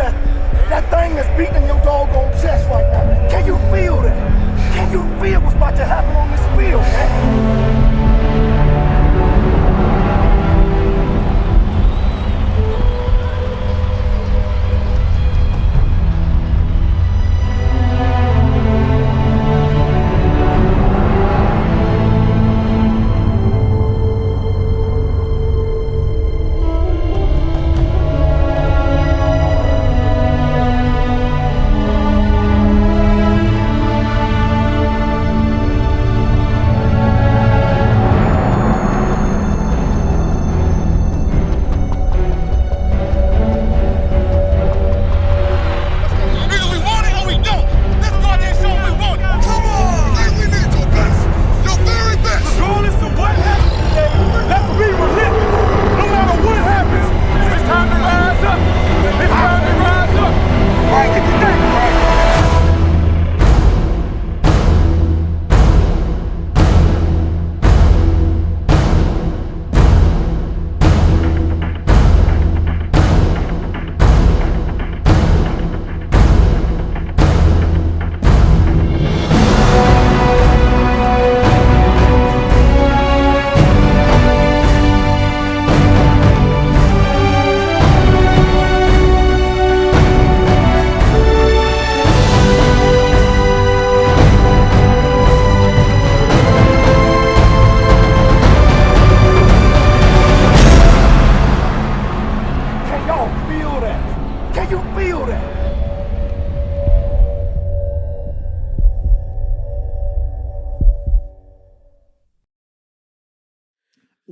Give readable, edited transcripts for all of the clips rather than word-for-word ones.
that thing that's beating in your doggone chest right now? Can you feel that? Can you feel what's about to happen on this field, man?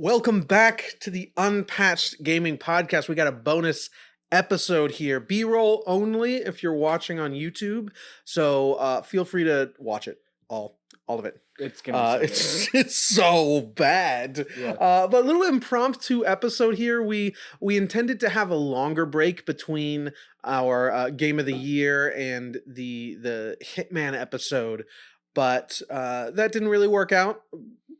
Welcome back to the Unpatched Gaming Podcast. We got a bonus episode here. B-roll only if you're watching on YouTube. So feel free to watch it. All of it. It's gonna be it's so bad. Yeah. But a little impromptu episode here. We intended to have a longer break between our Game of the Year and the Hitman episode, but that didn't really work out.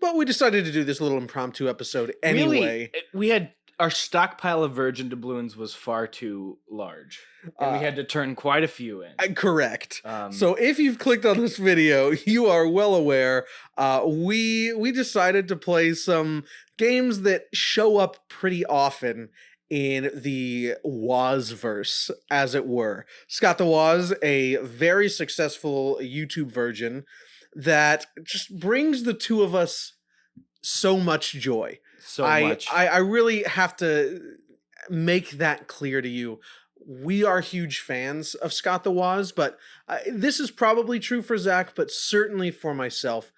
But we decided to do this little impromptu episode anyway. Really, we had our stockpile of virgin doubloons was far too large, and we had to turn quite a few in. Correct. So if you've clicked on this video, you are well aware. We decided to play some games that show up pretty often in the Wozverse, as it were. Scott the Woz, a very successful YouTube virgin that just brings the two of us so much joy. I really have to make that clear to you. We are huge fans of Scott the Woz, but this is probably true for Zach, but certainly for myself,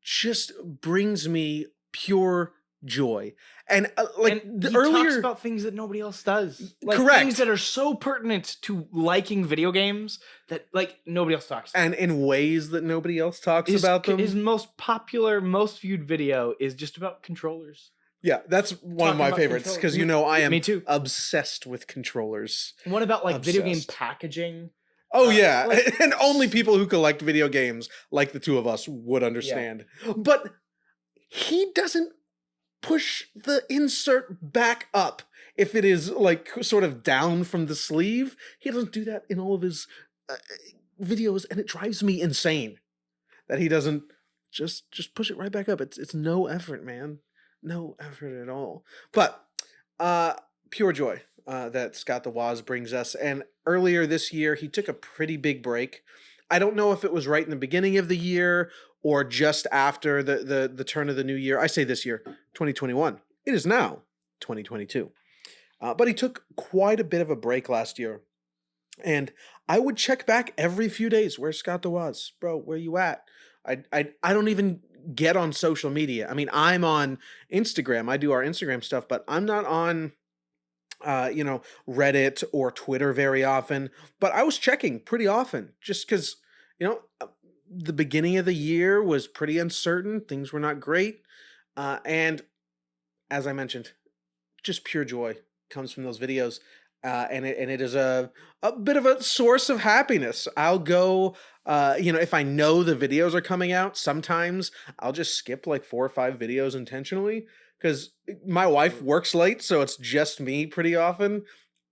just brings me pure joy. And he earlier talks about things that nobody else does. Like correct. Things that are so pertinent to liking video games that like nobody else talks about. And in ways that nobody else talks about them. His most popular, most viewed video is just about controllers. Yeah, that's one of my favorites because you know I am Me too. obsessed with controllers. One about like video game packaging. Oh yeah, and only people who collect video games like the two of us would understand. Yeah. But he doesn't push the insert back up if it is like sort of down from the sleeve. He doesn't do that in all of his videos, and it drives me insane that he doesn't just push it right back up. It's no effort, man. No effort at all. But pure joy that Scott the Woz brings us. And earlier this year, he took a pretty big break. I don't know if it was right in the beginning of the year or just after the turn of the new year. I say this year, 2021. It is now 2022. But he took quite a bit of a break last year. And I would check back every few days. Where's Scott the Woz? Bro, where you at? I don't even get on social media. I mean, I'm on Instagram. I do our Instagram stuff, but I'm not on Reddit or Twitter very often. But I was checking pretty often just because, the beginning of the year was pretty uncertain. Things were not great. And as I mentioned, just pure joy comes from those videos. And it is a bit of a source of happiness. I'll go, if I know the videos are coming out, sometimes I'll just skip like 4 or 5 videos intentionally because my wife works late, so it's just me pretty often.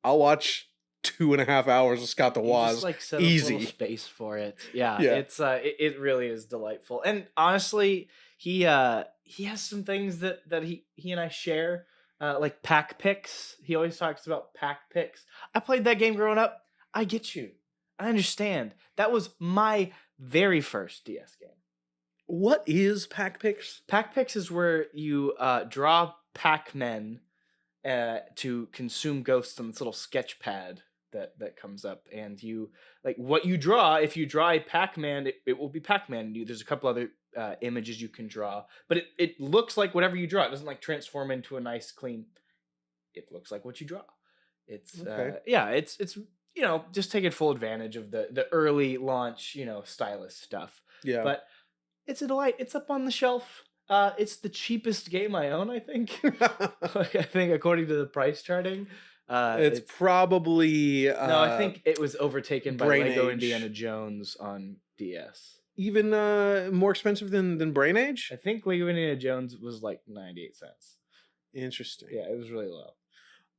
I'll watch 2.5 hours of Scott the You Woz. just like set up a Easy. little space for it. Yeah, Yeah. it's it really is delightful. And honestly, he has some things that he and I share, like pack picks. He always talks about pack picks. I played that game growing up. I get you. I understand. That was my very first DS game. What is Pack Picks? Pack picks is where you draw Pac-Men to consume ghosts on this little sketch pad that comes up, and you like what you draw. If you draw a Pac-Man, it will be Pac-Man. There's a couple other images you can draw, but it looks like whatever you draw. It doesn't like transform into a nice clean. It looks like what you draw. It's Okay. it's just taking full advantage of the early launch stylus stuff. Yeah. But it's a delight. It's up on the shelf. It's the cheapest game I own, I think. Like, I think according to the price charting. It's probably No, I think it was overtaken by Brain Lego Age. Indiana Jones on DS. even more expensive than Brain Age. I think Lego Indiana Jones was like 98 cents. Interesting. Yeah, it was really low.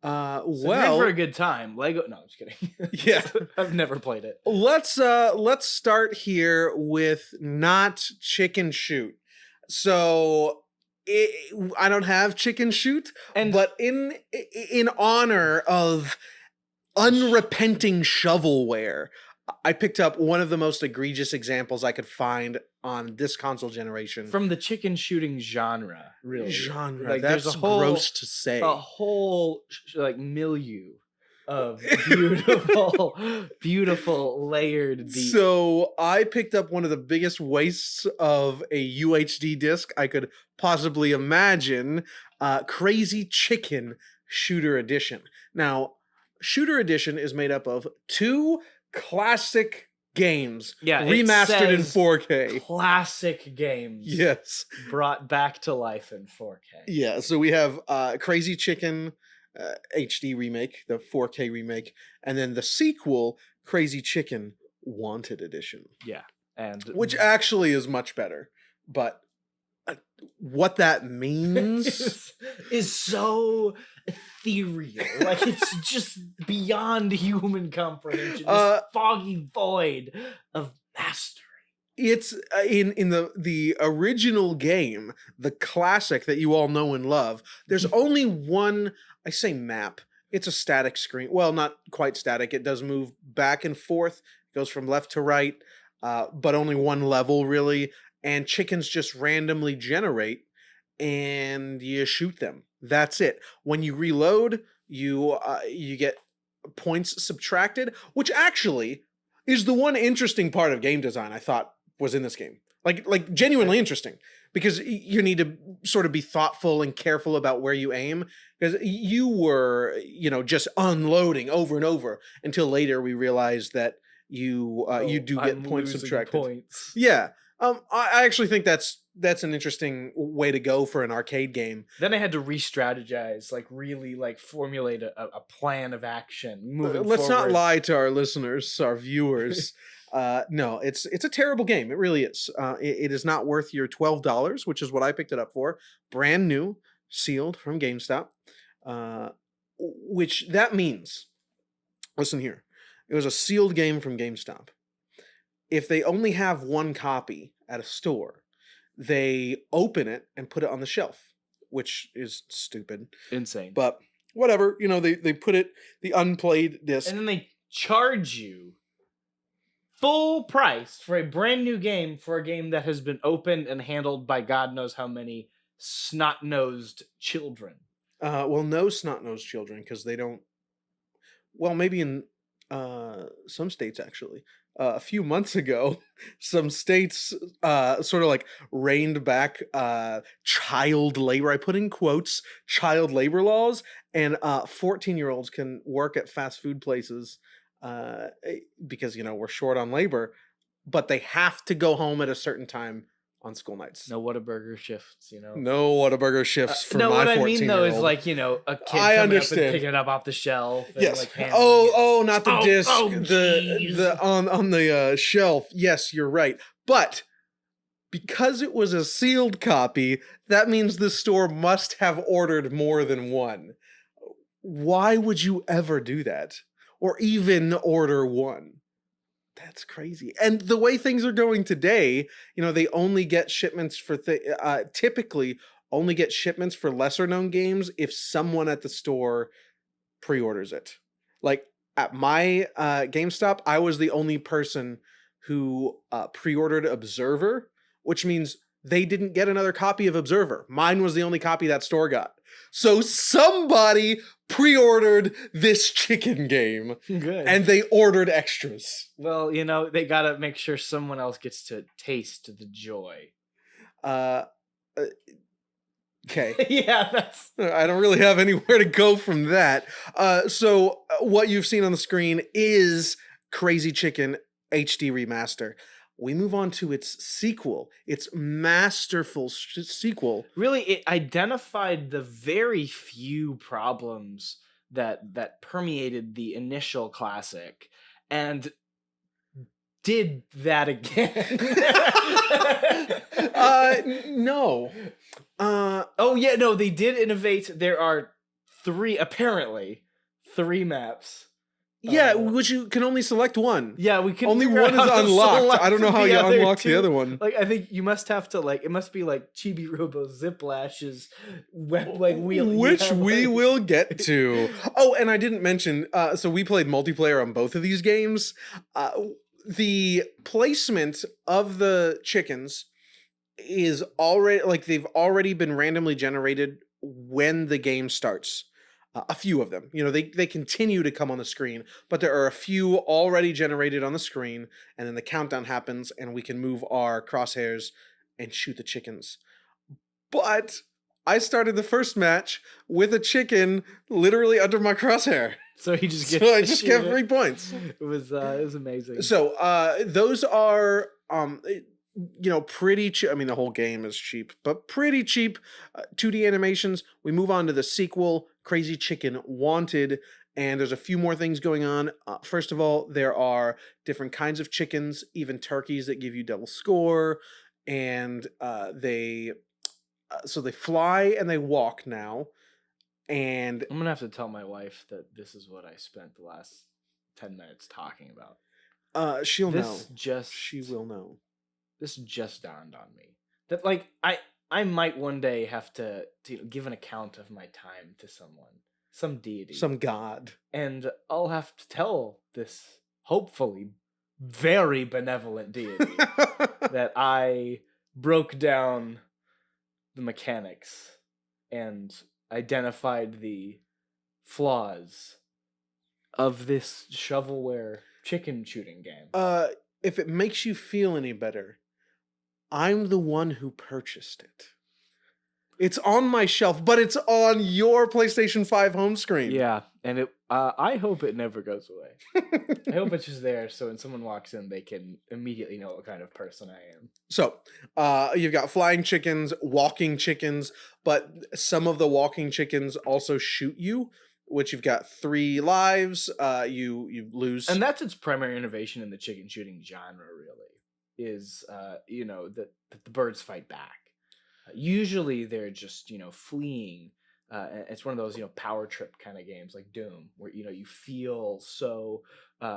So Well, for a good time. Lego. No, I'm just kidding. Yeah. I've never played it. let's start here with not Chicken Shoot. So I don't have Chicken Shoot, And but in honor of unrepenting shovelware, I picked up one of the most egregious examples I could find on this console generation. from the chicken shooting genre, really. Genre. Like, there's That's a whole- gross to say. A whole like milieu of beautiful, beautiful layered deep. So I picked up one of the biggest wastes of a UHD disc I could possibly imagine, Crazy Chicken Shooter Edition. Now, Shooter Edition is made up of 2 classic games Yeah, it remastered in says 4K. Classic games Yes. brought back to life in 4K. Yeah, so we have Crazy Chicken HD remake, the 4K remake, and then the sequel, Crazy Chicken Wanted Edition, And which actually is much better. But what that means, is so ethereal. Like, it's just beyond human comprehension. This foggy void of mastery. it's in the original game, the classic that you all know and love. There's only one, I say map. It's a static screen. Well, not quite static. It does move back and forth. It goes from left to right, but only one level really. And chickens just randomly generate, and you shoot them. That's it. When you reload, you get points subtracted, which actually is the one interesting part of game design I thought was in this game. Like genuinely interesting, because you need to sort of be thoughtful and careful about where you aim, because you were, just unloading over and over until later we realized that you do get I'm points losing subtracted. Points. Yeah. I actually think that's an interesting way to go for an arcade game. Then I had to re-strategize, like really like formulate a plan of action moving Let's not forward. lie to our listeners, our viewers. No, it's a terrible game. It really is. It is not worth your $12, which is what I picked it up for. Brand new, sealed from GameStop. Which that means, listen here, it was a sealed game from GameStop. If they only have one copy at a store, they open it and put it on the shelf, which is stupid. Insane. But whatever, they put it, the unplayed disc. And then they charge you full price for a brand new game, for a game that has been opened and handled by God knows how many snot-nosed children. Well, no snot-nosed children, because they don't. Well, maybe in some states actually. A few months ago, some states sort of like reined back child labor. I put in quotes, child labor laws, and 14-year-olds can work at fast food places because we're short on labor, but they have to go home at a certain time on school nights. No Whataburger shifts, No Whataburger shifts for no, my 14-year-old. what I mean though is like, a kid I coming understand. up and picking it up off the shelf. And, Yes. Like, handling it. Oh, not the Oh, disc. oh, the jeez. on the shelf. Yes, you're right. But because it was a sealed copy, that means the store must have ordered more than one. Why would you ever do that? or even order one. That's crazy. And the way things are going today, they only get shipments for typically only get shipments for lesser known games if someone at the store pre-orders it. Like at my GameStop, I was the only person who pre-ordered Observer, which means they didn't get another copy of Observer. Mine was the only copy that store got. So somebody pre-ordered this chicken game. Good. And they ordered extras. Well, they gotta make sure someone else gets to taste the joy. Okay. Yeah, that's... I don't really have anywhere to go from that. So what you've seen on the screen is Crazy Chicken HD Remaster. We move on to its sequel, its masterful sequel. Really, it identified the very few problems that permeated the initial classic and did that again. No. Oh, yeah, no, they did innovate. There are apparently three maps. Yeah, which you can only select one. Yeah, we can. Only one is unlocked. I don't know how you unlock the other one. Like, I think you must have to it must be like Chibi Robo Zip Lash's wheel, which we will get to. Oh, and I didn't mention. So we played multiplayer on both of these games. The placement of the chickens is already they've already been randomly generated when the game starts. A few of them, they continue to come on the screen, but there are a few already generated on the screen, and then the countdown happens, and we can move our crosshairs and shoot the chickens. But I started the first match with a chicken literally under my crosshair. So he just gets. So I just get 3 points. It was amazing. So those are pretty cheap. I mean, the whole game is cheap, but pretty cheap 2D animations. We move on to the sequel, Crazy Chicken Wanted, and there's a few more things going on. First of all, there are different kinds of chickens, even turkeys that give you double score, and they fly and they walk now. And I'm gonna have to tell my wife that this is what I spent the last 10 minutes talking about. She'll know. She will know. This just dawned on me that I might one day have to give an account of my time to someone, some deity, some god, and I'll have to tell this hopefully very benevolent deity that I broke down the mechanics and identified the flaws of this shovelware chicken shooting game. If it makes you feel any better, I'm the one who purchased it. It's on my shelf, but it's on your PlayStation 5 home screen. Yeah, and I hope it never goes away. I hope it's just there so when someone walks in, they can immediately know what kind of person I am. So, you've got flying chickens, walking chickens, but some of the walking chickens also shoot you, which you've got 3 lives, you lose. And that's its primary innovation in the chicken shooting genre, really, is, that the birds fight back. Usually they're just, fleeing. It's one of those, power trip kind of games like Doom, where, you feel so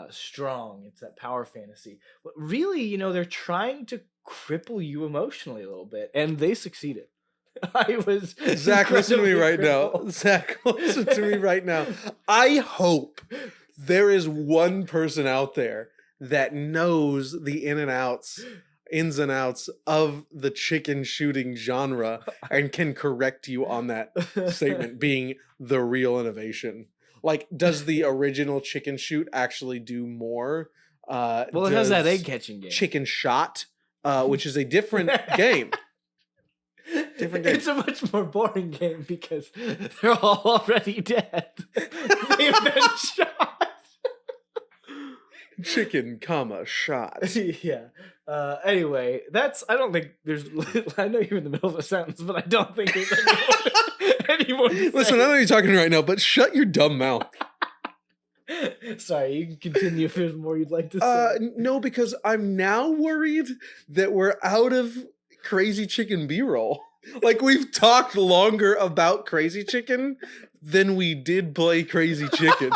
strong. It's that power fantasy. But really, they're trying to cripple you emotionally a little bit, and they succeeded. I was Zach, listen to me right crippled. now. Zach, listen to me right now. I hope there is one person out there that knows the ins and outs of the chicken shooting genre and can correct you on that statement being the real innovation. Like, does the original Chicken Shoot actually do more? Well, it has that egg catching game. Chicken Shot, which is a different game. Different game. It's a much more boring game because they're all already dead. They've been shot. Chicken, shot. Yeah. Anyway, I don't think there's. I know you're in the middle of a sentence, but I don't think there's anyone. Listen, I know you're talking right now, but shut your dumb mouth. Sorry, you can continue if there's more you'd like to say. No, because I'm now worried that we're out of Crazy Chicken B-roll. Like, we've talked longer about Crazy Chicken than we did play Crazy Chicken.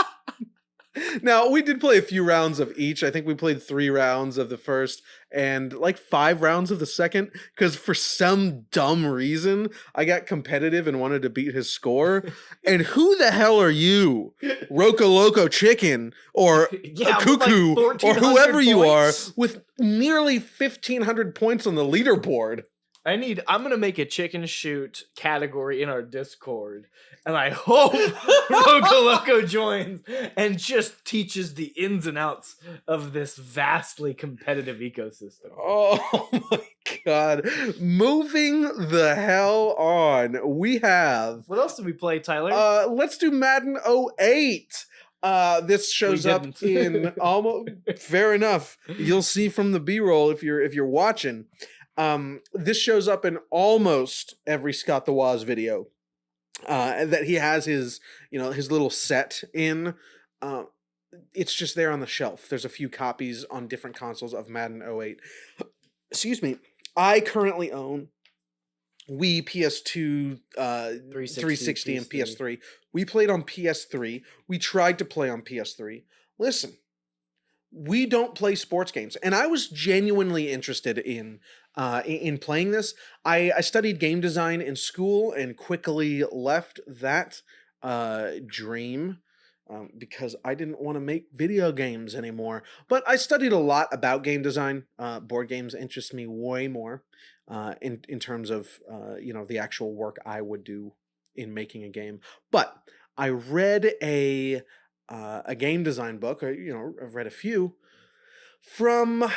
Now, we did play a few rounds of each. I think we played 3 rounds of the first and like 5 rounds of the second, because for some dumb reason, I got competitive and wanted to beat his score. And who the hell are you, Roco Loco Chicken, or Yeah, with, Cuckoo, like, or 1,400 whoever you are, points. with nearly 1,500 points on the leaderboard? I'm gonna make a chicken shoot category in our Discord, and I hope Roco Loco joins and just teaches the ins and outs of this vastly competitive ecosystem. Oh my god. Moving the hell on. We have What else did we play, Tyler? let's do Madden 08. This shows up didn't. in almost fair enough. You'll see from the B-roll if you're watching. This shows up in almost every Scott the Woz video. That he has his little set in. It's just there on the shelf. There's a few copies on different consoles of Madden 08. Excuse me. I currently own Wii, PS2, 360, and PS3. We played on PS3. We tried to play on PS3. Listen, we don't play sports games, and I was genuinely interested in playing this. I studied game design in school and quickly left that dream because I didn't want to make video games anymore. But I studied a lot about game design. Board games interest me way more in terms of the actual work I would do in making a game. But I read a game design book. I've read a few from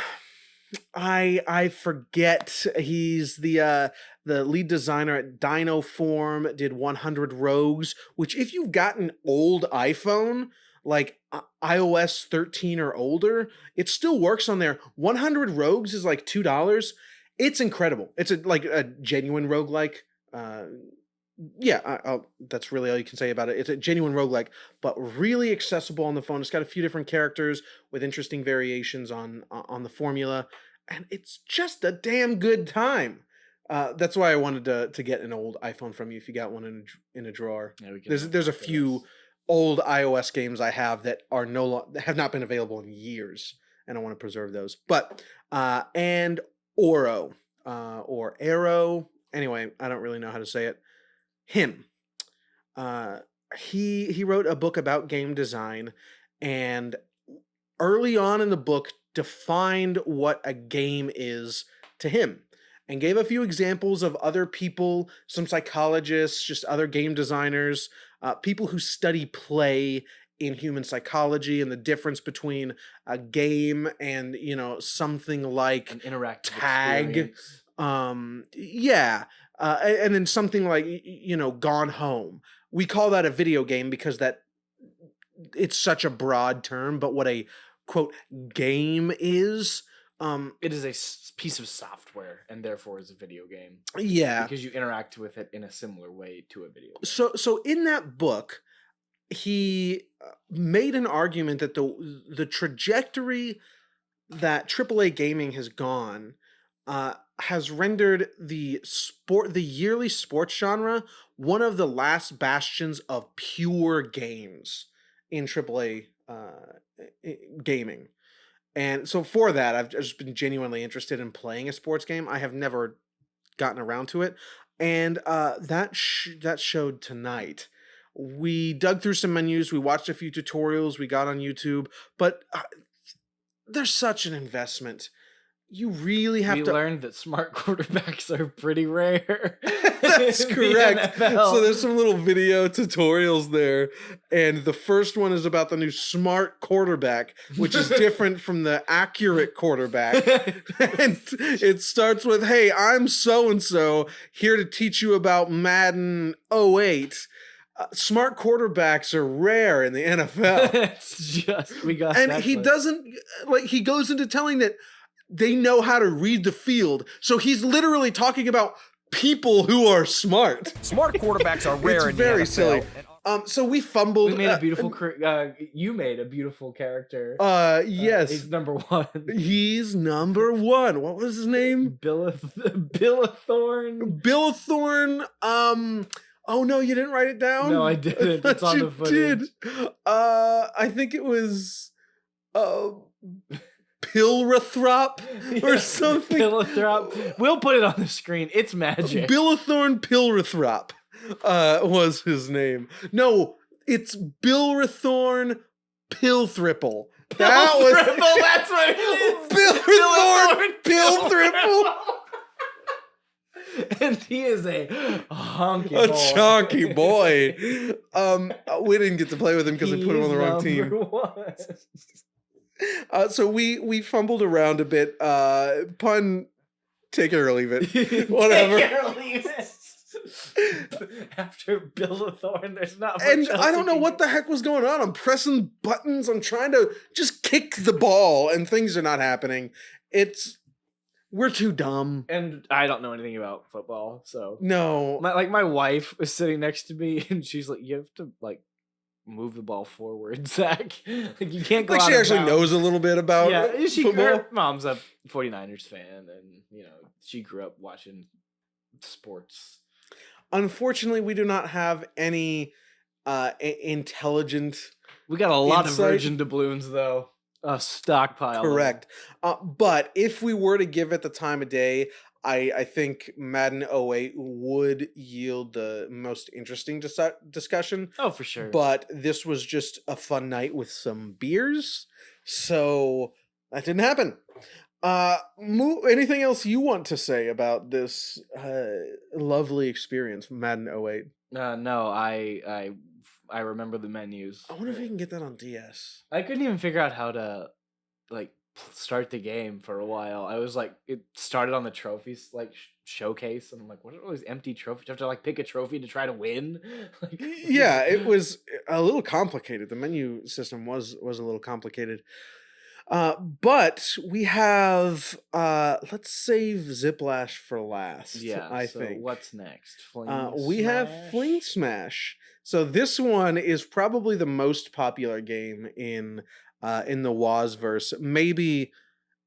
I forget. He's the lead designer at Dino Form. Did 100 Rogues, which if you've got an old iPhone like iOS 13 or older, it still works on there. 100 Rogues is like $2. It's incredible. It's like a genuine roguelike. That's really all you can say about it. It's a genuine roguelike, but really accessible on the phone. It's got a few different characters with interesting variations on the formula, and it's just a damn good time. That's why I wanted to get an old iPhone from you if you got one in a drawer. Yeah, there's a few old iOS games I have that are have not been available in years, and I want to preserve those. But and Oro or Arrow. Anyway, I don't really know how to say it. Him. He wrote a book about game design, and early on in the book defined what a game is to him, and gave a few examples of other people, some psychologists, just other game designers, people who study play in human psychology, and the difference between a game and something like an interactive tag. Experience. And then something like, Gone Home. We call that a video game because it's such a broad term, but what a, quote, game is... it is a piece of software, and therefore is a video game. Yeah. Because you interact with it in a similar way to a video game. So in that book, he made an argument that the trajectory that AAA gaming has gone... has rendered the yearly sports genre one of the last bastions of pure games in AAA gaming. And so for that, I've just been genuinely interested in playing a sports game. I have never gotten around to it. And that showed tonight. We dug through some menus. We watched a few tutorials we got on YouTube. But there's such an investment. You really have to... We learned that smart quarterbacks are pretty rare. That's correct. So there's some little video tutorials there. And the first one is about the new smart quarterback, which is different from the accurate quarterback. And it starts with, hey, I'm so-and-so here to teach you about Madden 08. Smart quarterbacks are rare in the NFL. We got and that he clip. doesn't... he goes into telling that they know how to read the field. So he's literally talking about people who are smart. Smart quarterbacks are rare in the very NFL. silly. So we fumbled. We made a beautiful. You made a beautiful character. Yes. He's number one. He's number one. What was his name? Billathorn. Billathorn. Oh no, you didn't write it down? No, I didn't. I It's on the footage. I think it was Pilrathrop or something. Pillathrop. We'll put it on the screen. It's magic. Billathorn Pilrathrop was his name. No, it's Bilrathorn Pilthripple. That was That's what it is. Bilrathorn Pilthripple. And he is a honky A boy. chunky boy. We didn't get to play with him because they put him on the wrong team. So we fumbled around a bit. Pun, take it or leave it. Whatever. Take it or leave it. After Billathorn, there's not much And else I don't you know can what the heck was going on. I'm pressing buttons. I'm trying to just kick the ball, and things are not happening. We're too dumb. And I don't know anything about football, so No. my wife was sitting next to me, and she's like, "You have to move the ball forward, Zach. You can't go." Like out she of actually bounds." knows a little bit about football. Her mom's a 49ers fan, and she grew up watching sports. Unfortunately, we do not have any intelligent. We got a lot of Insight. virgin doubloons, though. A stockpile. Correct. But if we were to give it the time of day, I think Madden 08 would yield the most interesting discussion. Oh, for sure. But this was just a fun night with some beers, so that didn't happen. Anything else you want to say about this lovely experience, Madden 08? No, I remember the menus. I wonder if you can get that on DS. I couldn't even figure out how to start the game for a while. I was it started on the trophies showcase, and I'm like, what are all these empty trophies? You have to pick a trophy to try to win. Yeah, it was a little complicated. The menu system was a little complicated. But we have let's save Ziplash for last. Yeah, I so think. what's next? We have Fling Smash. So this one is probably the most popular game in the Wazverse. Maybe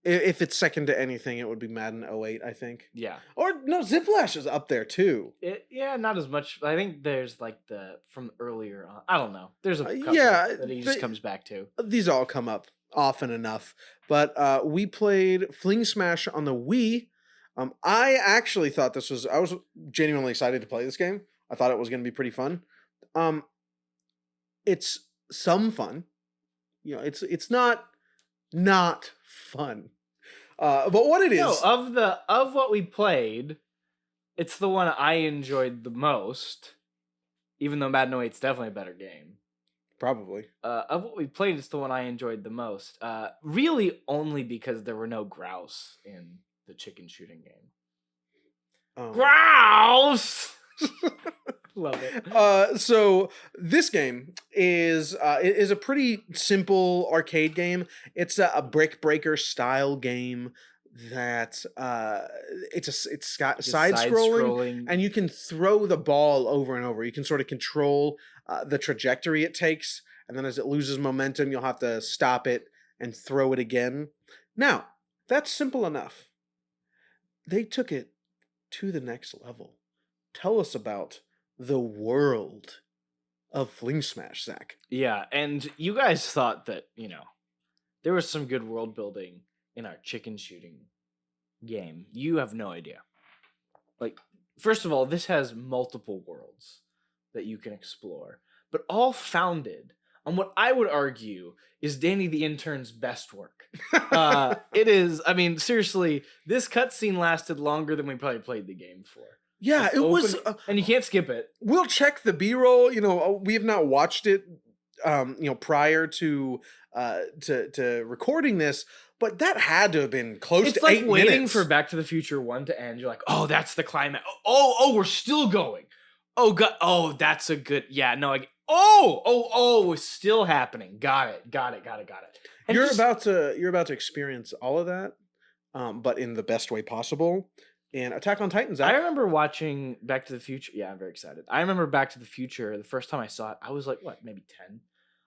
if it's second to anything, it would be Madden 08, I think. Yeah. Or no, Ziplash is up there too. Not as much. I think there's from earlier on. I don't know. There's a couple that he just comes back to. These all come up often enough. But we played Fling Smash on the Wii. I actually thought I was genuinely excited to play this game. I thought it was going to be pretty fun. It's some fun. It's not fun. But what it is. No, of what we played, it's the one I enjoyed the most. Even though Madden 08's definitely a better game. Probably. Of what we played, it's the one I enjoyed the most. Really only because there were no grouse in the chicken shooting game. Grouse! Love it. So this game is a pretty simple arcade game. It's a brick breaker style game that it's side scrolling, and you can throw the ball over and over. You can sort of control the trajectory it takes, and then as it loses momentum, you'll have to stop it and throw it again. Now, that's simple enough. They took it to the next level. Tell us about the world of Fling Smash, Zach. Yeah, and you guys thought that, there was some good world building in our chicken shooting game. You have no idea. First of all, this has multiple worlds that you can explore, but all founded on what I would argue is Danny the Intern's best work. It is, seriously, this cutscene lasted longer than we probably played the game for. Yeah, it was, and you can't skip it. We'll check the B-roll. We have not watched it, prior to recording this, but that had to have been close to 8 minutes. It's like waiting for Back to the Future 1 to end. You're like, oh, that's the climax. Oh, we're still going. Oh god. Oh, that's a good. Yeah, no. It's still happening. Got it. And you're about to experience all of that, but in the best way possible. And Attack on Titan, Zach. I remember watching Back to the Future. Yeah, I'm very excited. I remember Back to the Future. The first time I saw it, I was maybe 10.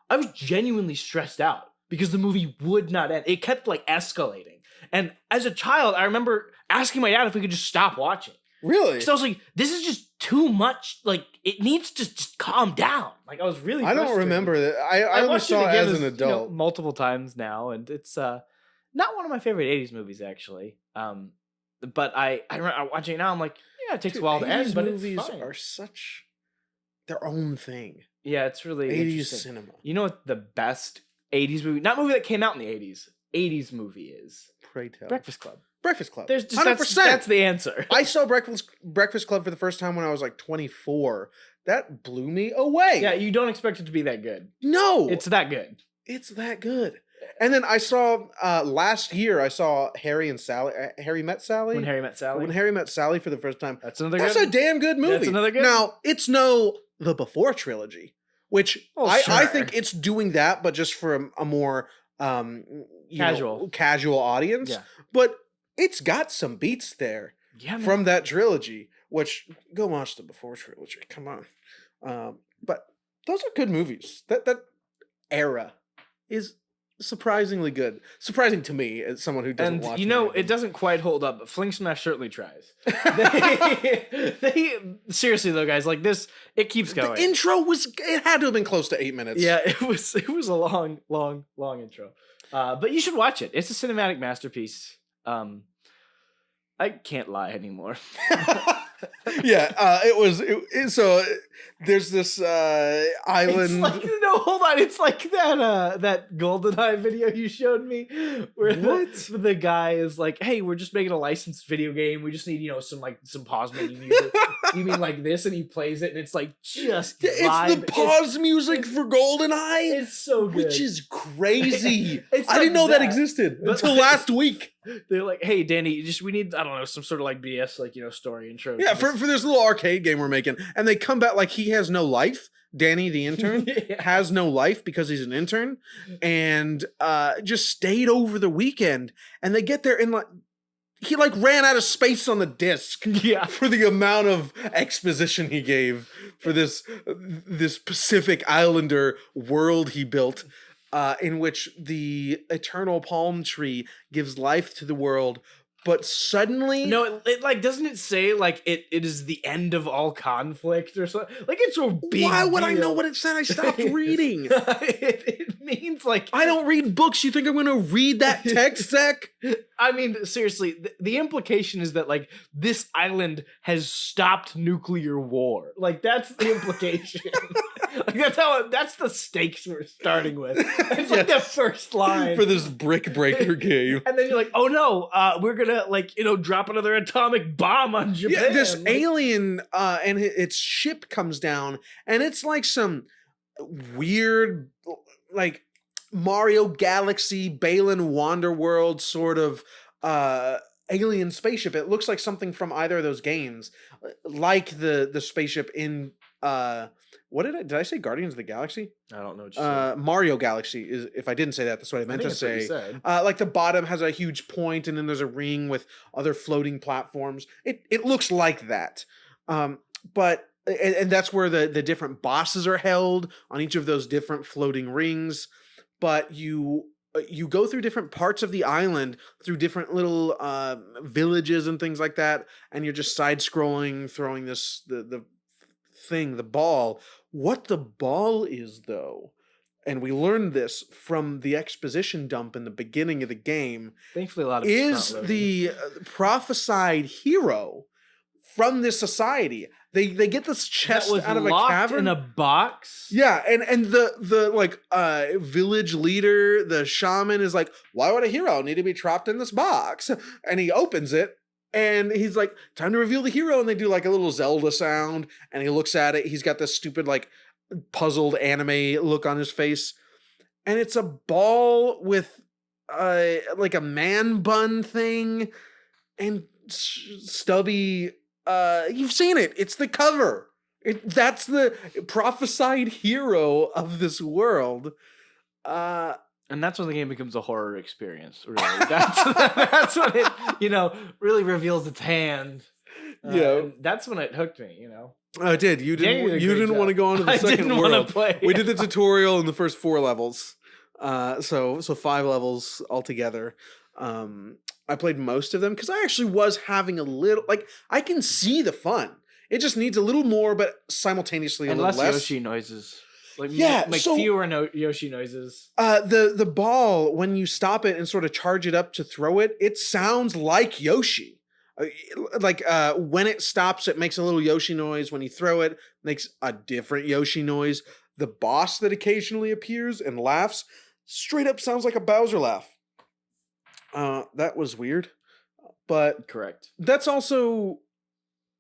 I was genuinely stressed out because the movie would not end. It kept escalating. And as a child, I remember asking my dad if we could just stop watching. Really? So I was like, this is just too much. Like, it needs to just calm down. Like, I was really I don't frustrated. remember that. I only watched saw it again as an adult. multiple times now, and it's not one of my favorite 80s movies, actually. But I remember watching it now, I'm like, yeah, it takes a while to end, but movies it's fine. are such their own thing. Yeah, it's really 80s interesting. cinema. You know what the best 80s movie, not movie that came out in the 80s movie is? Pray tell. Breakfast Club. Breakfast Club. There's just 100%. that's the answer. I saw Breakfast Club for the first time when I was like 24. That blew me away. Yeah, you don't expect it to be that good. No. It's that good. It's that good. And then I saw last year I saw Harry and Sally. Harry Met Sally. When Harry Met Sally. When Harry Met Sally for the first time. That's another That's good. a damn good movie. That's another good. Now it's no The Before trilogy, which Oh, I sure. think it's doing that, but just for a more casual audience. Yeah. But it's got some beats there Yeah, man. from that trilogy. Which go watch The Before trilogy. Come on. But those are good movies. That era is surprisingly good. Surprising to me as someone who doesn't watch. And it American. doesn't quite hold up, but Fling Smash certainly tries. they seriously though, guys, like this, it keeps going. The intro it had to have been close to 8 minutes. Yeah, it was a long intro. But you should watch it. It's a cinematic masterpiece. I can't lie anymore. Yeah, it was. So there's this island. It's like, no, hold on. It's like that GoldenEye video you showed me, where the guy is like, "Hey, we're just making a licensed video game. We just need some pause menu music. You mean like this?" And he plays it, and it's like just It's vibe. the pause music for GoldenEye, It's so good. which is crazy. It's I didn't like know that that, existed but until like- last week. They're like, "Hey, Danny, we need, I don't know, some sort of like BS story intro." Yeah, for this little arcade game we're making, and they come back like he has no life. Danny, the intern, Yeah. has no life because he's an intern, and just stayed over the weekend. And they get there and he ran out of space on the disc. Yeah. For the amount of exposition he gave for this Pacific Islander world he built, in which the eternal palm tree gives life to the world. But suddenly, No, it doesn't it say it is the end of all conflict or something? Like, it's a big why would I deal. know what it said? I stopped reading. it means I don't read books. You think I'm going to read that text, Zach? I mean, seriously, the implication is that this island has stopped nuclear war. That's the implication. That's the stakes we're starting with. It's like the first line For this brick breaker game. and then you're like, oh no, we're gonna drop another atomic bomb on Japan. Yeah, this alien and its ship comes down, and it's like some weird, Mario Galaxy, Balan Wanderworld sort of alien spaceship. It looks like something from either of those games, like the spaceship in did I say Guardians of the Galaxy? I don't know what you said. Mario Galaxy is, if I didn't say that, that's what I meant to that's what you say. said. Like the bottom has a huge point, and then there's a ring with other floating platforms. It looks like that, but that's where the different bosses are held on each of those different floating rings. But you go through different parts of the island, through different little villages and things like that, and you're just side scrolling, throwing the ball. What the ball is, though, and we learned this from the exposition dump in the beginning of the game, Thankfully, a lot of is the prophesied hero from this society. They get this chest out of a cavern in a box. Yeah, and the village leader, the shaman, is like, why would a hero need to be trapped in this box? And he opens it, and he's like, time to reveal the hero. And they do a little Zelda sound, and he looks at it. He's got this stupid, puzzled anime look on his face. And it's a ball with a man bun thing, and stubby. You've seen it. It's the cover. That's the prophesied hero of this world. And that's when the game becomes a horror experience, really. That's when it, really reveals its hand. And that's when it hooked me, Oh, it did. You Yeah, you did a you great didn't job. want to go on to the I second didn't wanna world. play. We did the tutorial in the first 4 levels. So 5 levels altogether. I played most of them because I actually was having a little, like, I can see the fun. It just needs a little more, but simultaneously a And little less less. Yoshi noises. Like, Yeah, make so- fewer Yoshi noises. The ball, when you stop it and sort of charge it up to throw it, it sounds like Yoshi. When it stops, it makes a little Yoshi noise. When you throw it, makes a different Yoshi noise. The boss that occasionally appears and laughs straight up sounds like a Bowser laugh. That was weird, but Correct. that's also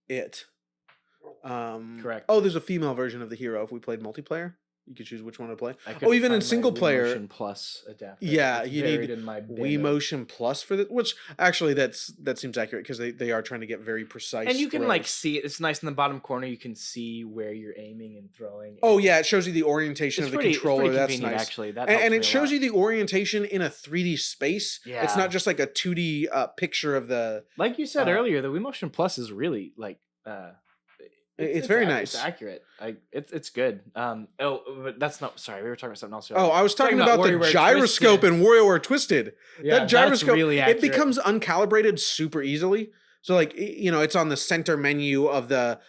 it. Correct. Oh, there's a female version of the hero. If we played multiplayer, you could choose which one to play. I couldn't even in find my single player, Motion Plus adapter. yeah, It's you buried need in my bin Wii of- Motion Plus for that. Which actually, that seems accurate because they are trying to get very precise. And you can like throws. see it. It's nice in the bottom corner. You can see where you're aiming and throwing. Oh yeah, it shows you the orientation of the controller. It's pretty That's convenient, nice. actually. That And it shows you the orientation in a 3D space. It's Yeah. not just like a 2D picture of the. like you said uh, earlier, the Wii Motion Plus is really like It's very It's nice. accurate. It's good. But that's not. Sorry, we were talking about something else. Oh, I was talking about the WarioWare gyroscope Twisted. in WarioWare Twisted. Yeah, That gyroscope, that's really it accurate. becomes uncalibrated super easily. So like, it's on the center menu of the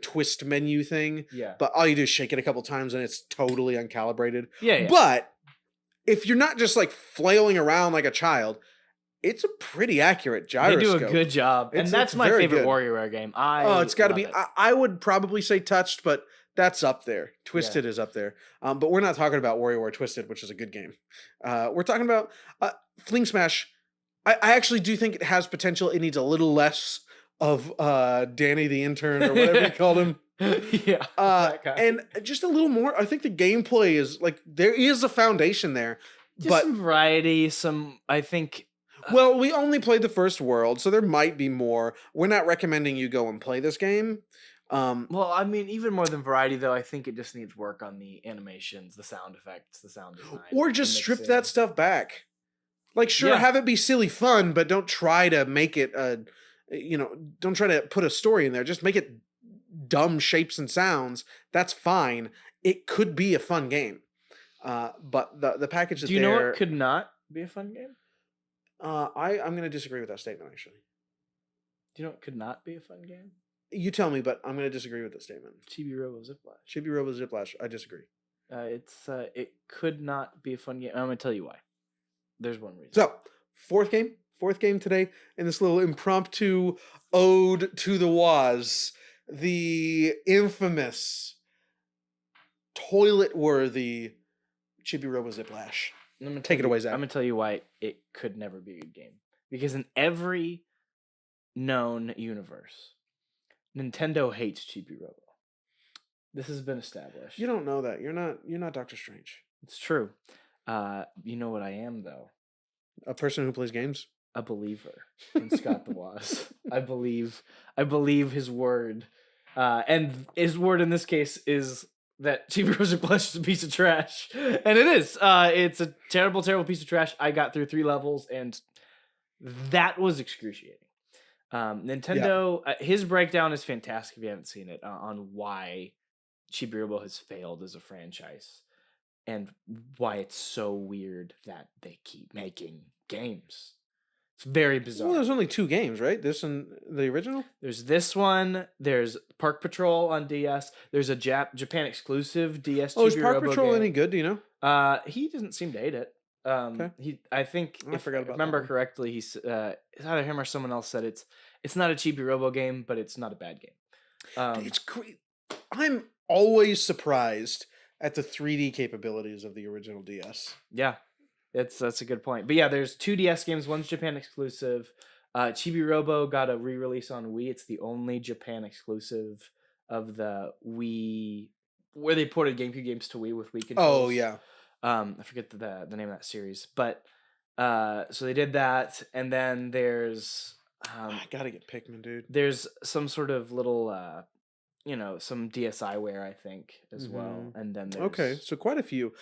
twist menu thing. Yeah. But all you do is shake it a couple times and it's totally uncalibrated. Yeah. But if you're not just like flailing around like a child, it's a pretty accurate They gyroscope. do a good job, and It's that's my very favorite good. WarioWare game. It's got to love be. it. I would probably say Touched, but that's up there. Twisted is up there. But we're not talking about WarioWare Twisted, which is a good game. We're talking about Fling Smash. I actually do think it has potential. It needs a little less of Danny the intern or whatever you called him. Yeah. that guy. And just a little more. I think the gameplay is like there is a foundation there. Just but some variety. I think. well, we only played the first world, so there might be more. We're not recommending you go and play this game. Well, I mean, even more than variety, though, I think it just needs work on the animations, the sound effects, the sound design. Or the just strip mixing. that stuff back. Like, sure, Yeah. have it be silly fun, but don't try to make it don't try to put a story in there. Just make it dumb shapes and sounds. That's fine. It could be a fun game. But the package that Do you know what could not be a fun game? I'm going to disagree with that statement, actually. Do you know what could not be a fun game? You tell me, but I'm going to disagree with that statement. Chibi Robo Ziplash. Chibi Robo Ziplash, I disagree. It could not be a fun game. I'm going to tell you why. There's one reason. So, fourth game today in this little impromptu ode to the Waz, the infamous toilet-worthy Chibi Robo Ziplash. Take it away, Zach. I'm going to tell you why it could never be a good game. Because in every known universe, Nintendo hates Chibi Robo. This has been established. You don't know that. You're not Doctor Strange. It's true. You know what I am, though? A person who plays games? A believer in Scott the Waz. I believe his word. And his word in this case is that Chibi Robo Ziplash is a piece of trash. And it is. It's a terrible, terrible piece of trash. I got through 3 levels, and that was excruciating. Nintendo, his breakdown is fantastic if you haven't seen it, on why Chibi Robo has failed as a franchise and why it's so weird that they keep making games. It's very bizarre. Well, there's only 2 games, right? This and the original? There's this one. There's Park Patrol on DS. There's a Japan exclusive DS. Oh, is Chibi Park Robo Patrol game. any good? Do you know? He doesn't seem to hate it. Okay. I think I if forgot I about that remember one. correctly, it's either him or someone else said it's not a Chibi Robo game, but it's not a bad game. It's great. I'm always surprised at the 3D capabilities of the original DS. Yeah, that's a good point. But yeah, there's 2 DS games. One's Japan exclusive. Chibi Robo got a re-release on Wii. It's the only Japan exclusive of the Wii, where they ported GameCube games to Wii with Wii controls. Oh yeah. I forget the name of that series, but so they did that, and then there's I gotta get Pikmin, dude. there's some sort of little some DSiWare, I think, as well, and then there's, Okay, so quite a few.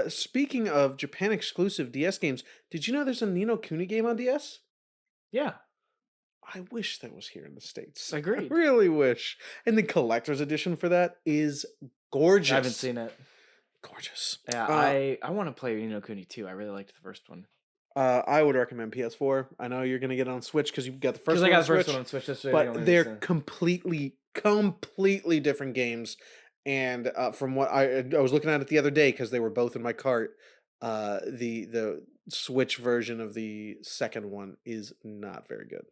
Speaking of Japan exclusive DS games, did you know there's a Ni no Kuni game on DS? yeah, I wish that was here in the States. Agreed. I really wish. And the collector's edition for that is gorgeous. I haven't seen it. Gorgeous. Yeah, I want to play Ni no Kuni too. I really liked the first one. I would recommend PS4. I know you're gonna get it on Switch because you got the first Because one I got on the first Switch, one on Switch. That's the but only they're reason. completely different games. And from what I was looking at it the other day because they were both in my cart, the Switch version of the second one is not very good.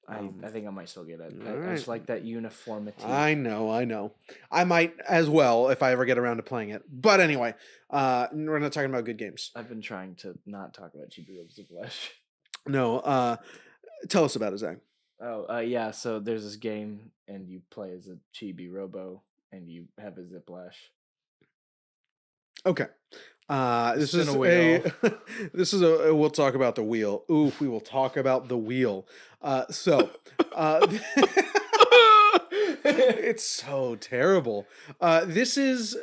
I think I might still get it. I alright. just like that uniformity. I know. I might as well if I ever get around to playing it. But anyway, we're not talking about good games. I've been trying to not talk about Chibi Robo Lash. No, tell us about it, Zach. Oh, yeah. So there's this game, and you play as a Chibi Robo, and you have a Zip Lash. Okay. This Spin is a wheel. this is a we'll talk about the wheel. Ooh, we will talk about the wheel. It's so terrible. This is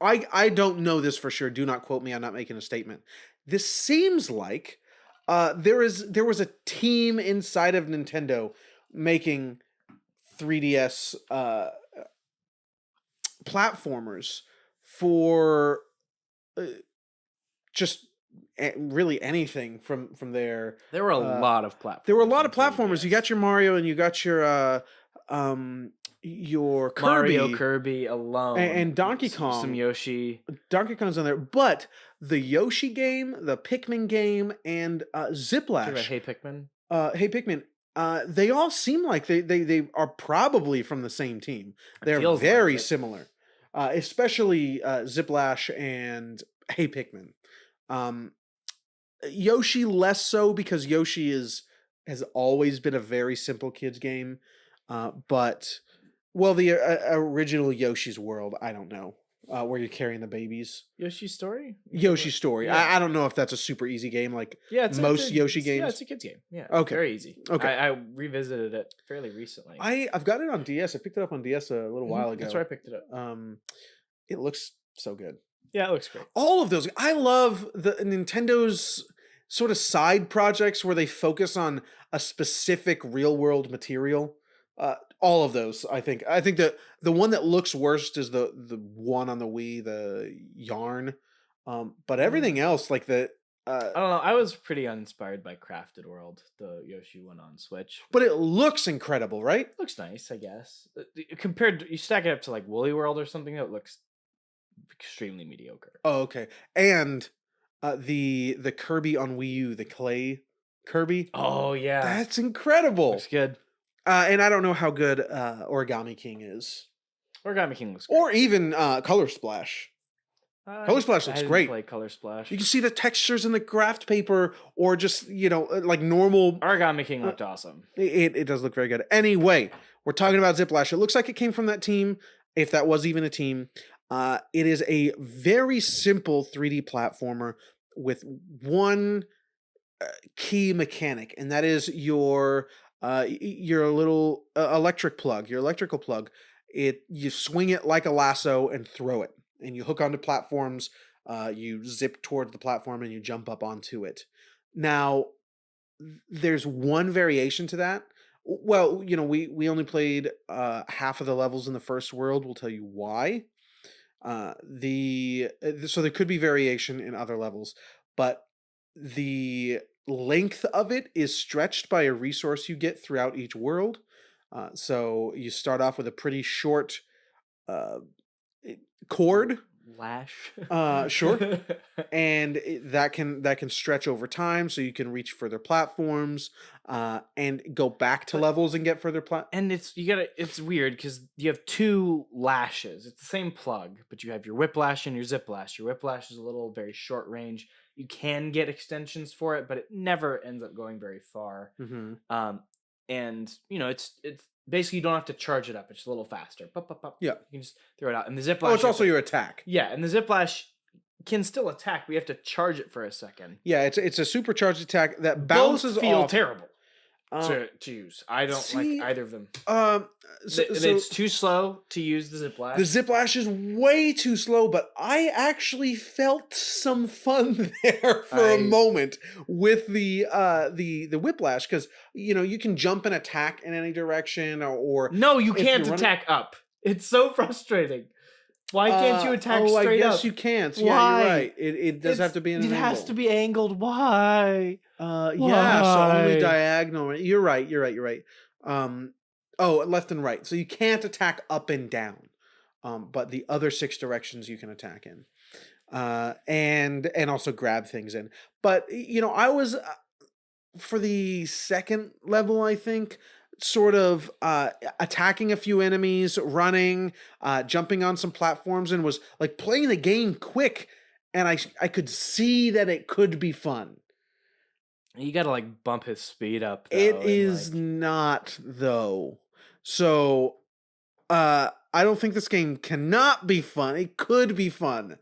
I don't know this for sure. Do not quote me. I'm not making a statement. This seems like there was a team inside of Nintendo making 3DS platformers for just really anything from there. There were a lot of platforms. There were a lot of on platformers. 3DS. You got your Mario and you got your Kirby, Mario, Kirby alone, and Donkey Kong. some Yoshi. Donkey Kong's on there, but the Yoshi game, the Pikmin game, and Ziplash. Talk about Hey Pikmin. Hey Pikmin. They all seem like they are probably from the same team. They're feels very like it. similar, especially Ziplash and Hey Pikmin. Yoshi less so because Yoshi has always been a very simple kids game, but the original Yoshi's World, I don't know, where you're carrying the babies. Yoshi's Story. Yoshi's Story. Yeah. I don't know if that's a super easy game like It's most a- Yoshi it's- games. Yeah, it's a kids game. Yeah. Okay. Very easy. Okay. I revisited it fairly recently. I've got it on DS. I picked it up on DS a little while ago. That's where I picked it up. It looks so good. Yeah, it looks great. All of those. I love the Nintendo's sort of side projects where they focus on a specific real world material. All of those, I think. I think that the one that looks worst is the one on the Wii, the Yarn. But everything else, like the I don't know. I was pretty uninspired by Crafted World, the Yoshi one on Switch. but it looks incredible, right? Looks nice, I guess. Compared to, you stack it up to like Woolly World or something, it looks extremely mediocre. Oh, okay. And the Kirby on Wii U, the clay Kirby. Oh yeah, That's incredible. looks good. And I don't know how good Origami King is. Origami King looks good. Or even Color Splash. Color Splash looks great. Play Color Splash. You can see the textures in the craft paper, or just, like normal. Origami King looked awesome. It does look very good. Anyway, we're talking about Ziplash. It looks like it came from that team, if that was even a team. It is a very simple 3D platformer with one key mechanic, and that is your little electric plug, your electrical plug. You swing it like a lasso and throw it, and you hook onto platforms. You zip toward the platform and you jump up onto it. Now, there's one variation to that. Well, we only played half of the levels in the first world. We'll tell you why. So there could be variation in other levels, but the length of it is stretched by a resource you get throughout each world. So you start off with a pretty short cord, Lash. sure, and that can stretch over time, so you can reach further platforms and go back to levels and get further And it's weird because you have two lashes. It's the same plug, but you have your Whiplash and your Ziplash. Your Whiplash is a little very short range. You can get extensions for it, but it never ends up going very far. Mm-hmm. And it's basically you don't have to charge it up. It's a little faster. Pop, pop, pop. Yeah. You can just throw it out. And the Ziplash. Oh, it's also your attack. Yeah, and the Ziplash can still attack. We have to charge it for a second. Yeah, it's a supercharged attack that bounces Both feel off. terrible to use. I don't like either of them. So It's too slow to use the Ziplash. the Ziplash is way too slow, but I actually felt some fun there for a moment with the Whiplash, because you can jump and attack in any direction, or No, you if can't you're running- attack up. It's so frustrating. Why can't you attack I straight guess up? you can't. Why? Yeah, you're right. It does have to be an It angle. has to be angled. Why? Yeah, so only Why? diagonal. You're right. Left and right. So you can't attack up and down. But the other 6 directions you can attack in. And also grab things in. But I was for the second level, I think, sort of attacking a few enemies, running, jumping on some platforms, and was like playing the game quick, and I could see that it could be fun. You gotta like bump his speed up. Though, It is not though. So I don't think this game cannot be fun. It could be fun,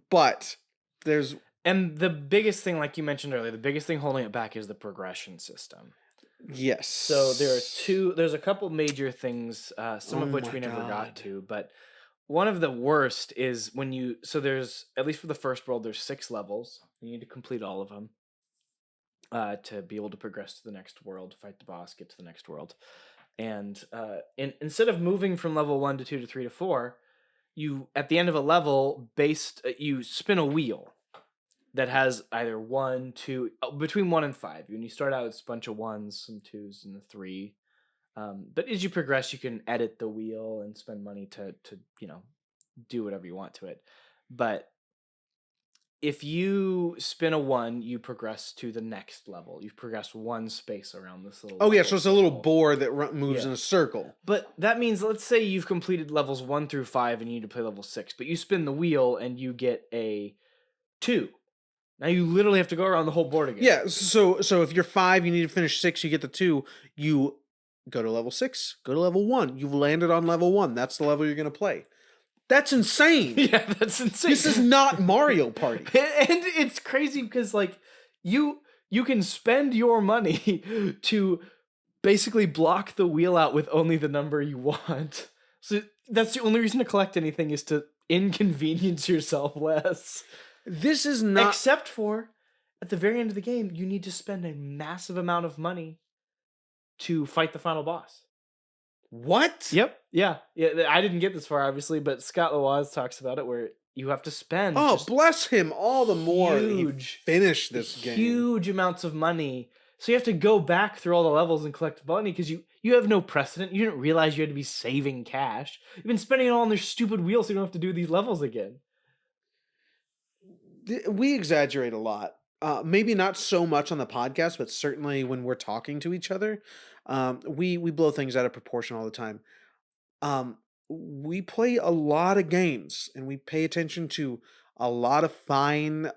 but there's And the biggest thing, like you mentioned earlier, the biggest thing holding it back is the progression system. yes. So there's a couple major things, some of which we never got to, but one of the worst is there's, at least for the first world, there's 6 levels. You need to complete all of them to be able to progress to the next world, fight the boss, get to the next world. And instead of moving from level 1 to 2 to 3 to 4, you, at the end of a level, you spin a wheel that has either 1, 2, between 1 and 5. When you start out, it's a bunch of 1s, some 2s, and a 3. But as you progress, you can edit the wheel and spend money to do whatever you want to it. But if you spin a 1, you progress to the next level. You've progressed 1 space around this little. Oh yeah, so it's a little board that moves in a circle. But that means, let's say you've completed levels 1 through 5 and you need to play level 6, but you spin the wheel and you get a 2. Now you literally have to go around the whole board again. Yeah, so if you're 5, you need to finish 6, you get the 2, you go to level 6, go to level 1. You've landed on level 1. That's the level you're going to play. That's insane. Yeah, that's insane. This is not Mario Party. And it's crazy because like you can spend your money to basically block the wheel out with only the number you want. So that's the only reason to collect anything, is to inconvenience yourself less. This is not... Except for, at the very end of the game, you need to spend a massive amount of money to fight the final boss. What? Yep. Yeah. I didn't get this far, obviously, but Scott Lawaz talks about it, where you have to spend... Oh, bless him all the more. Huge. Finish this game. Huge amounts of money. So you have to go back through all the levels and collect money because you have no precedent. You didn't realize you had to be saving cash. You've been spending it all on their stupid wheels so you don't have to do these levels again. We exaggerate a lot. Maybe not so much on the podcast, but certainly when we're talking to each other, we blow things out of proportion all the time. We play a lot of games and we pay attention to a lot of fine,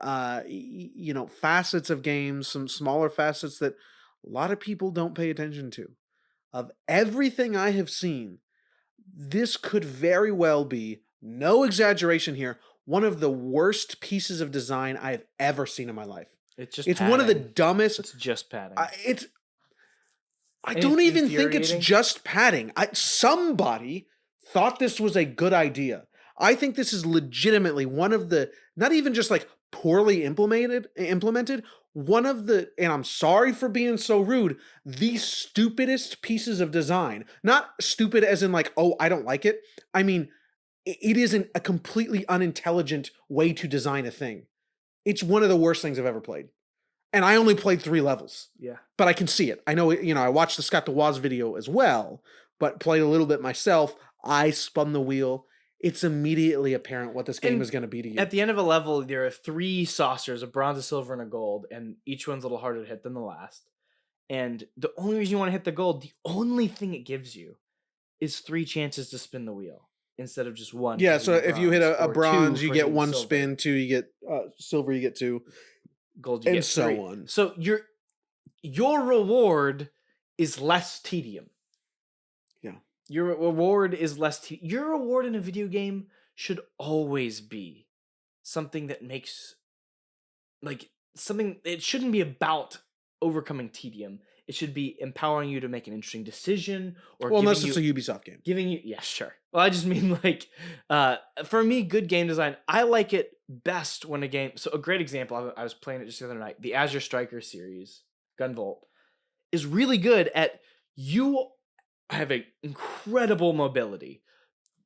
facets of games, some smaller facets that a lot of people don't pay attention to. Of everything I have seen, this could very well be, no exaggeration here, one of the worst pieces of design I have ever seen in my life. It's one of the dumbest. It's just padding. I don't even think it's just padding. Somebody thought this was a good idea. I think this is legitimately one of the, not even just like poorly implemented, one of the, and I'm sorry for being so rude, the stupidest pieces of design. Not stupid as in like, oh, I don't like it. I mean, it isn't a completely unintelligent way to design a thing. It's one of the worst things I've ever played. And I only played 3 levels. Yeah. But I can see it. I know, I watched the Scott DeWaz video as well, but played a little bit myself. I spun the wheel. It's immediately apparent what this game is going to be to you. At the end of a level, there are 3 saucers, a bronze, a silver, and a gold, and each one's a little harder to hit than the last. And the only reason you want to hit the gold, the only thing it gives you, is 3 chances to spin the wheel instead of just 1. Yeah, so if you hit a bronze, you get 1 spin, 2, you get silver, you get 2. Gold, you and get 3. so on. So your reward is less tedium. Yeah. Your reward is less your reward in a video game should always be something that makes it shouldn't be about overcoming tedium. It should be empowering you to make an interesting decision, or unless it's a Ubisoft game. Yeah, sure. Well, I just mean for me, good game design, I like it best when a game. So a great example, I was playing it just the other night. The Azure Striker series, Gunvolt, is really good at, you have an incredible mobility.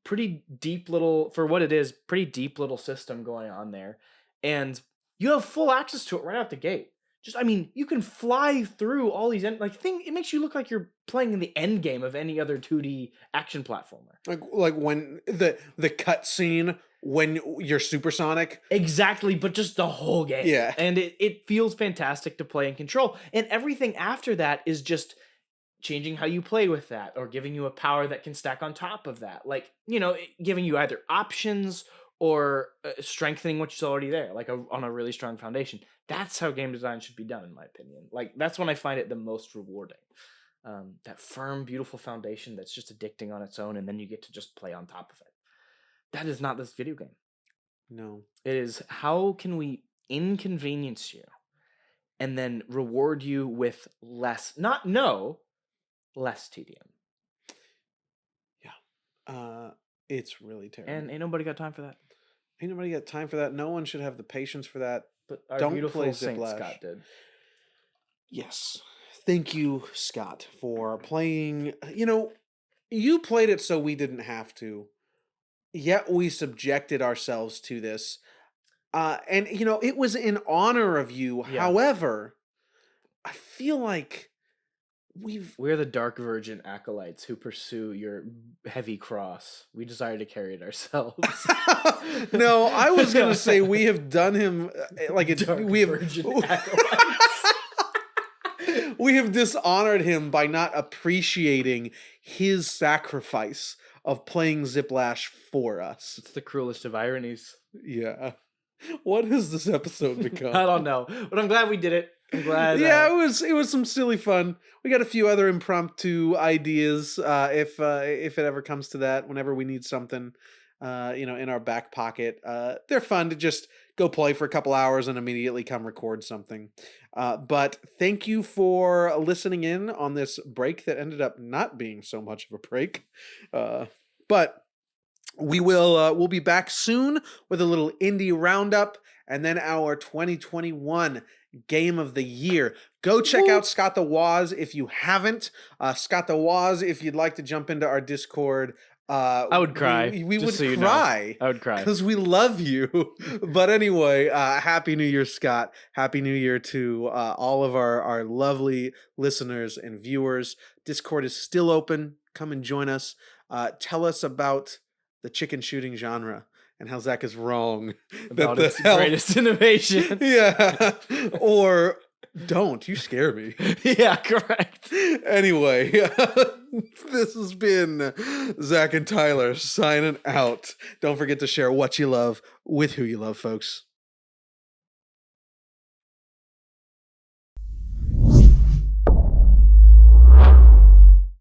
pretty deep little, for what it is, pretty deep little system going on there. And you have full access to it right out the gate. Just, I mean, you can fly through all these it makes you look like you're playing in the end game of any other 2D action platformer. Like when the cut scene when you're supersonic. Exactly, but just the whole game. Yeah. And it feels fantastic to play and control. And everything after that is just changing how you play with that, or giving you a power that can stack on top of that. Like, giving you either options or strengthening what's already there, like on a really strong foundation. That's how game design should be done, in my opinion. Like, that's when I find it the most rewarding. That firm, beautiful foundation that's just addicting on its own, and then you get to just play on top of it. That is not this video game. No. It is, how can we inconvenience you and then reward you with less tedium. Yeah. It's really terrible. And ain't nobody got time for that. Ain't nobody got time for that. No one should have the patience for that. But our Don't beautiful play Saint Ziplash. Scott did. Yes. Thank you, Scott, for playing. You played it so we didn't have to. Yet we subjected ourselves to this. And it was in honor of you. Yeah. However, I feel like we're the Dark Virgin acolytes who pursue your heavy cross. We desire to carry it ourselves. No, I was gonna say we have done him like it's Dark we have Virgin acolytes. We have dishonored him by not appreciating his sacrifice of playing Ziplash for us. It's the cruelest of ironies. Yeah. What has this episode become? I don't know, but I'm glad we did it. I'm glad. Yeah, it was some silly fun. We got a few other impromptu ideas if it ever comes to that. Whenever we need something, in our back pocket, they're fun to just go play for a couple hours and immediately come record something. But thank you for listening in on this break that ended up not being so much of a break. But we'll be back soon with a little indie roundup and then our 2021 Game of the Year. Go check out Scott the Waz if you haven't. Scott the Waz, if you'd like to jump into our Discord. I would cry. We would so cry. I would cry. Because we love you. But anyway, Happy New Year, Scott. Happy New Year to all of our lovely listeners and viewers. Discord is still open. Come and join us. Tell us about the chicken shooting genre and how Zach is wrong. About its greatest innovation. Yeah. Or don't. You scare me. Yeah, correct. Anyway, this has been Zach and Tyler signing out. Don't forget to share what you love with who you love, folks.